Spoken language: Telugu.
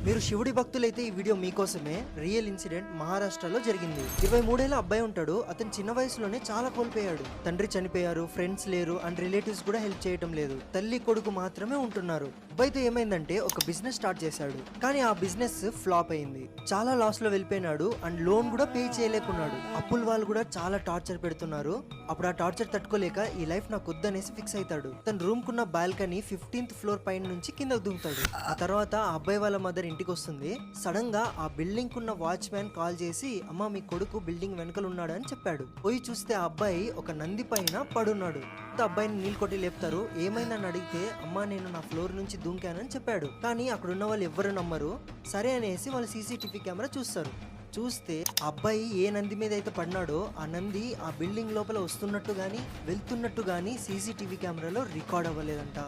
మీరు శివుడి భక్తులైతే ఈ వీడియో మీకోసమే. రియల్ ఇన్సిడెంట్ మహారాష్ట్రలో జరిగింది. 23 ఏళ్ల అబ్బాయి ఉంటాడు. అతను చిన్న వయసులోనే చాలా కోల్పోయాడు. తండ్రి చనిపోయారు, ఫ్రెండ్స్ లేరు అండ్ రిలేటివ్స్ కూడా హెల్ప్ చేయటం లేదు. తల్లి కొడుకు మాత్రమే ఉంటున్నారు. అబ్బాయితో ఏమైందంటే ఒక బిజినెస్ స్టార్ట్ చేశాడు. కానీ ఆ బిజినెస్ ఫ్లాప్ అయింది. చాలా లాస్ లో వెళ్ళిపోయినాడు అండ్ లోన్ కూడా పే చేయలేకున్నాడు. అప్పుల వాళ్ళు కూడా చాలా టార్చర్ పెడుతున్నారు. అప్పుడు ఆ టార్చర్ తట్టుకోలేక ఈ లైఫ్ నాకు వద్దనేసి ఫిక్స్ అవుతాడు. తన రూమ్ కున్న బాల్కనీ 15th ఫ్లోర్ పైన నుంచి కింద దుంకుతాడు. ఆ తర్వాత ఆ అబ్బాయి వాళ్ళ మదర్ ఇంటికి వస్తుంది. సడన్ గా ఆ బిల్డింగ్ కున్న వాచ్మ్యాన్ కాల్ చేసి, అమ్మ మీ కొడుకు బిల్డింగ్ వెనకలు ఉన్నాడు అని చెప్పాడు. పోయి చూస్తే ఆ అబ్బాయి ఒక నంది పైన పడున్నాడు. అబ్బాయిని నీళ్ళు కొట్టి లేపుతారు. ఏమైందని అడిగితే, అమ్మా నేను నా ఫ్లోర్ నుంచి దూకానని చెప్పాడు. కానీ అక్కడ ఉన్న వాళ్ళు ఎవ్వరు నమ్మరు. సరే అనేసి వాళ్ళు సీసీటీవీ కెమెరా చూస్తారు. చూస్తే అబ్బాయి ఏ నంది మీద అయితే పడినాడో ఆ నంది ఆ బిల్డింగ్ లోపల వస్తున్నట్టు గానీ వెళ్తున్నట్టు గానీ సీసీటీవీ కెమెరాలో రికార్డ్ అవ్వలేదంట.